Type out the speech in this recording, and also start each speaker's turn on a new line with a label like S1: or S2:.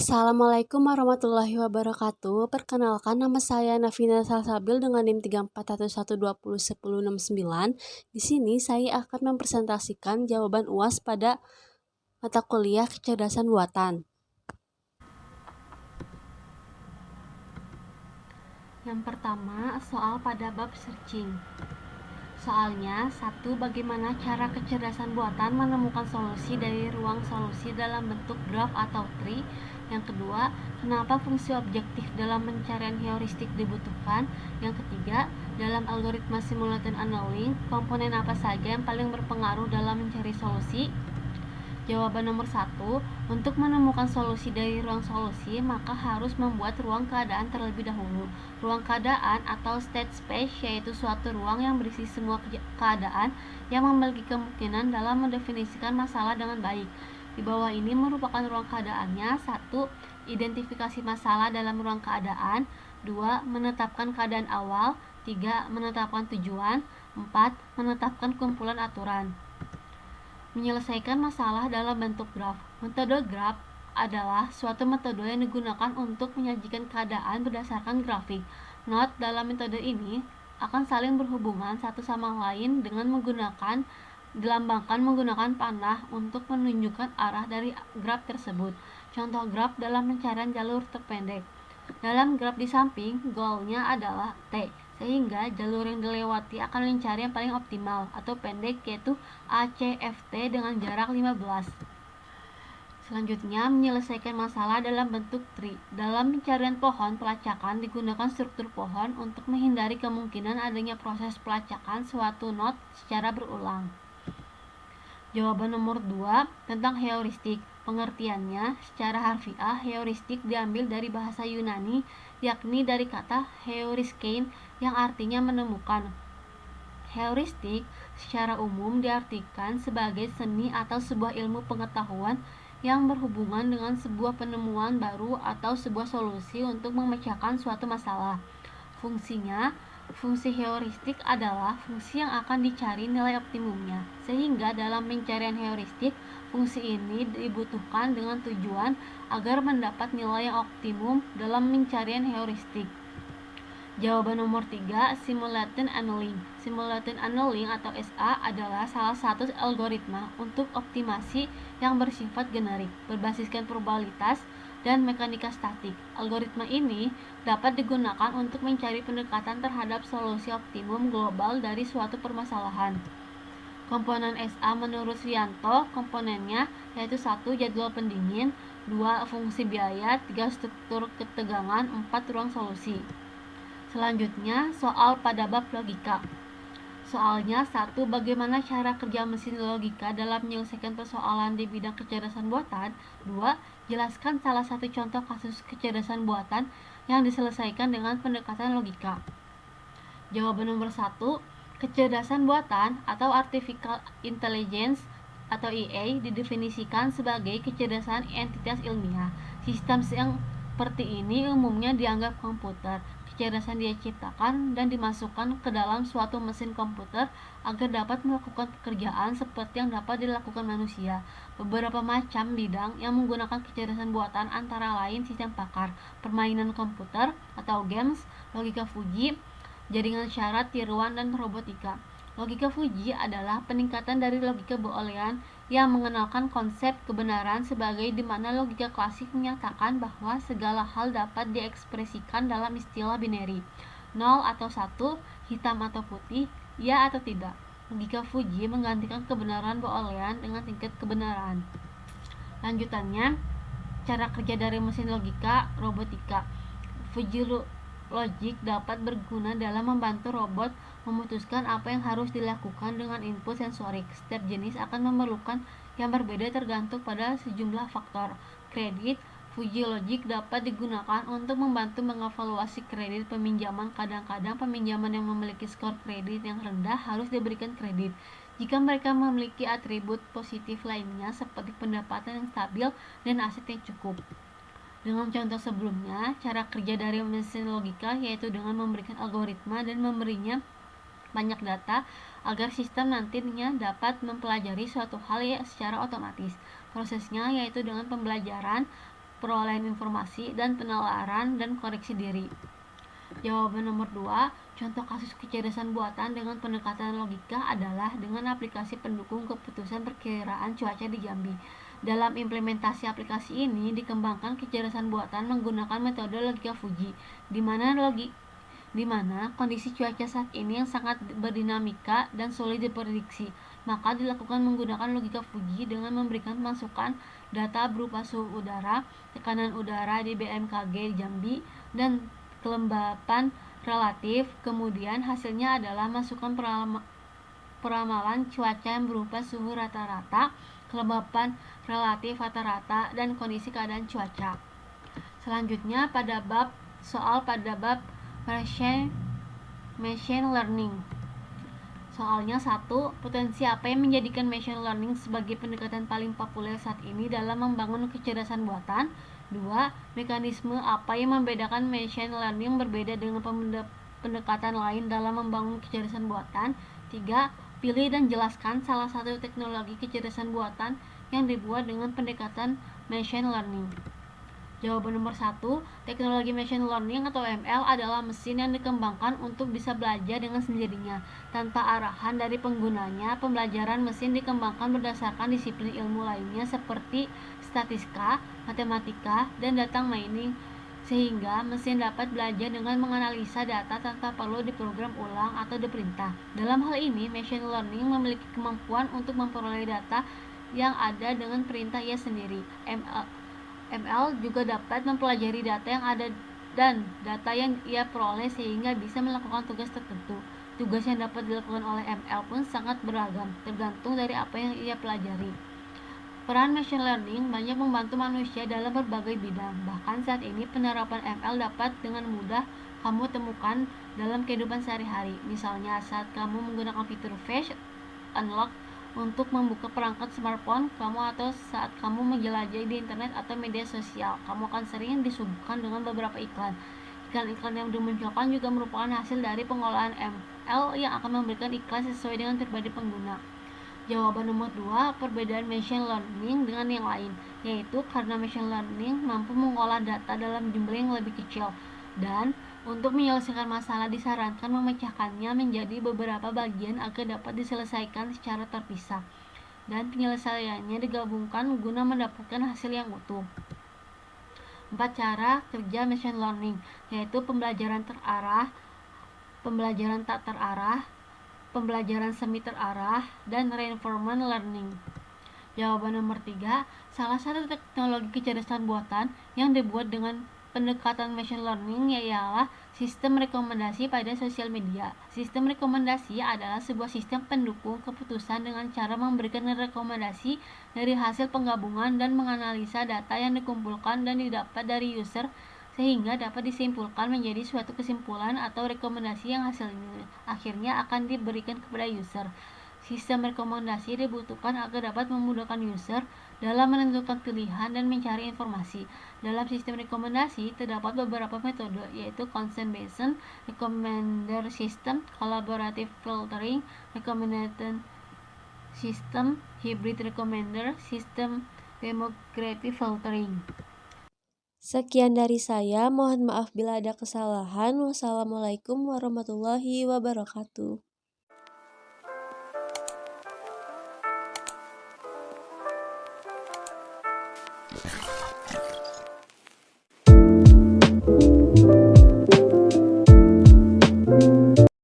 S1: Assalamualaikum warahmatullahi wabarakatuh. Perkenalkan, nama saya Navina Salsabil dengan NIM 3411201069. Di sini saya akan mempresentasikan jawaban UAS pada mata kuliah kecerdasan buatan. Yang pertama, soal pada bab searching. Soalnya, 1. Bagaimana cara kecerdasan buatan menemukan solusi dari ruang solusi dalam bentuk graf atau tree? Yang kedua, kenapa fungsi objektif dalam pencarian heuristik dibutuhkan? Yang ketiga, dalam algoritma simulated annealing, komponen apa saja yang paling berpengaruh dalam mencari solusi? Jawaban nomor 1, untuk menemukan solusi dari ruang solusi, maka harus membuat ruang keadaan terlebih dahulu. Ruang keadaan atau state space yaitu suatu ruang yang berisi semua keadaan yang memiliki kemungkinan dalam mendefinisikan masalah dengan baik. Di bawah ini merupakan ruang keadaannya. 1. Identifikasi masalah dalam ruang keadaan. 2. Menetapkan keadaan awal. 3. Menetapkan tujuan. 4. Menetapkan kumpulan aturan. Menyelesaikan masalah dalam bentuk graf. Metode graf adalah suatu metode yang digunakan untuk menyajikan keadaan berdasarkan grafik. Not dalam metode ini akan saling berhubungan satu sama lain dengan dilambangkan menggunakan panah untuk menunjukkan arah dari graf tersebut. Contoh graf dalam pencarian jalur terpendek. Dalam graf di samping, goalnya adalah T, sehingga jalur yang dilewati akan mencari yang paling optimal atau pendek, yaitu ACFT dengan jarak 15. Selanjutnya, menyelesaikan masalah dalam bentuk tree. Dalam pencarian pohon pelacakan digunakan struktur pohon untuk menghindari kemungkinan adanya proses pelacakan suatu node secara berulang. Jawaban nomor 2 tentang heuristik. Pengertiannya, secara harfiah, heuristik diambil dari bahasa Yunani, yakni dari kata heuriskein yang artinya menemukan. Heuristik secara umum diartikan sebagai seni atau sebuah ilmu pengetahuan yang berhubungan dengan sebuah penemuan baru atau sebuah solusi untuk memecahkan suatu masalah. Fungsinya, fungsi heuristik adalah fungsi yang akan dicari nilai optimumnya, sehingga dalam pencarian heuristik, fungsi ini dibutuhkan dengan tujuan agar mendapat nilai yang optimum dalam pencarian heuristik. Jawaban nomor 3, simulated annealing. Simulated annealing atau SA adalah salah satu algoritma untuk optimasi yang bersifat generik, berbasiskan probabilitas dan mekanika statik. Algoritma ini dapat digunakan untuk mencari pendekatan terhadap solusi optimum global dari suatu permasalahan. Komponen SA menurut Rianto, komponennya yaitu 1. Jadwal pendingin, 2. Fungsi biaya, 3. Struktur ketegangan, 4. Ruang solusi. Selanjutnya, soal pada bab logika. Soalnya, 1. Bagaimana cara kerja mesin logika dalam menyelesaikan persoalan di bidang kecerdasan buatan? 2. Jelaskan salah satu contoh kasus kecerdasan buatan yang diselesaikan dengan pendekatan logika. Jawaban nomor 1. Kecerdasan buatan atau Artificial Intelligence atau IA didefinisikan sebagai kecerdasan entitas ilmiah. Sistem yang seperti ini umumnya dianggap komputer. Kecerdasan dia ciptakan dan dimasukkan ke dalam suatu mesin komputer agar dapat melakukan pekerjaan seperti yang dapat dilakukan manusia. Beberapa macam bidang yang menggunakan kecerdasan buatan antara lain sistem pakar, permainan komputer atau games, logika Fuji, jaringan syarat, tiruan, dan robotika. Logika Fuji adalah peningkatan dari logika Boolean yang mengenalkan konsep kebenaran sebagai di mana logika klasik menyatakan bahwa segala hal dapat diekspresikan dalam istilah binary, 0 atau 1, hitam atau putih, ya atau tidak. Logika Fuji menggantikan kebenaran Boolean dengan tingkat kebenaran. Lanjutannya, cara kerja dari mesin logika robotika. Fuji Logic dapat berguna dalam membantu robot memutuskan apa yang harus dilakukan dengan input sensorik. Setiap jenis akan memerlukan yang berbeda tergantung pada sejumlah faktor. Kredit. Fuji Logic dapat digunakan untuk membantu mengevaluasi kredit peminjaman. Kadang-kadang peminjaman yang memiliki skor kredit yang rendah harus diberikan kredit jika mereka memiliki atribut positif lainnya seperti pendapatan yang stabil dan aset yang cukup. Dengan contoh sebelumnya, cara kerja dari mesin logika yaitu dengan memberikan algoritma dan memberinya banyak data agar sistem nantinya dapat mempelajari suatu hal secara otomatis. Prosesnya yaitu dengan pembelajaran perolehan informasi, dan penalaran dan koreksi diri. Jawaban nomor 2, contoh kasus kecerdasan buatan dengan pendekatan logika adalah dengan aplikasi pendukung keputusan perkiraan cuaca di Jambi. Dalam implementasi aplikasi ini dikembangkan kecerdasan buatan menggunakan metode logika Fuji, di mana kondisi cuaca saat ini yang sangat berdinamika dan sulit diprediksi. Maka dilakukan menggunakan logika Fuji dengan memberikan masukan data berupa suhu udara, tekanan udara di BMKG Jambi, dan kelembapan relatif. Kemudian hasilnya adalah masukan peramalan cuaca yang berupa suhu rata-rata, kelembapan relatif rata-rata, dan kondisi keadaan cuaca. Selanjutnya pada bab machine learning. Soalnya 1. Potensi apa yang menjadikan machine learning sebagai pendekatan paling populer saat ini dalam membangun kecerdasan buatan? 2. Mekanisme apa yang membedakan machine learning berbeda dengan pendekatan lain dalam membangun kecerdasan buatan? 3. Pilih dan jelaskan salah satu teknologi kecerdasan buatan yang dibuat dengan pendekatan machine learning. Jawaban nomor 1, teknologi machine learning atau ML adalah mesin yang dikembangkan untuk bisa belajar dengan sendirinya. Tanpa arahan dari penggunanya, pembelajaran mesin dikembangkan berdasarkan disiplin ilmu lainnya seperti statistika, matematika, dan data mining, sehingga mesin dapat belajar dengan menganalisa data tanpa perlu diprogram ulang atau diperintah. Dalam hal ini, machine learning memiliki kemampuan untuk memperoleh data yang ada dengan perintah ia sendiri. ML juga dapat mempelajari data yang ada dan data yang ia peroleh sehingga bisa melakukan tugas tertentu. Tugas yang dapat dilakukan oleh ML pun sangat beragam, tergantung dari apa yang ia pelajari. Peran machine learning banyak membantu manusia dalam berbagai bidang. Bahkan saat ini penerapan ML dapat dengan mudah kamu temukan dalam kehidupan sehari-hari. Misalnya saat kamu menggunakan fitur face unlock untuk membuka perangkat smartphone kamu, atau saat kamu menjelajahi di internet atau media sosial, kamu akan sering disuguhkan dengan beberapa iklan. Iklan-iklan yang dimunculkan juga merupakan hasil dari pengolahan ML yang akan memberikan iklan sesuai dengan pribadi pengguna. Jawaban nomor 2, perbedaan machine learning dengan yang lain, yaitu karena machine learning mampu mengolah data dalam jumlah yang lebih kecil, dan untuk menyelesaikan masalah disarankan memecahkannya menjadi beberapa bagian agar dapat diselesaikan secara terpisah, dan penyelesaiannya digabungkan guna mendapatkan hasil yang utuh. 4 cara kerja machine learning, yaitu pembelajaran terarah, pembelajaran tak terarah, pembelajaran semi terarah, dan reinforcement learning. Jawaban nomor 3, salah satu teknologi kecerdasan buatan yang dibuat dengan pendekatan machine learning ialah sistem rekomendasi pada sosial media. Sistem rekomendasi adalah sebuah sistem pendukung keputusan dengan cara memberikan rekomendasi dari hasil penggabungan dan menganalisa data yang dikumpulkan dan didapat dari user sehingga dapat disimpulkan menjadi suatu kesimpulan atau rekomendasi yang hasilnya akhirnya akan diberikan kepada user. Sistem rekomendasi dibutuhkan agar dapat memudahkan user dalam menentukan pilihan dan mencari informasi. Dalam sistem rekomendasi terdapat beberapa metode, yaitu consent-based recommender system, collaborative filtering recommendation system, hybrid recommender system, demographic filtering.
S2: Sekian dari saya, mohon maaf bila ada kesalahan. Wassalamualaikum warahmatullahi wabarakatuh.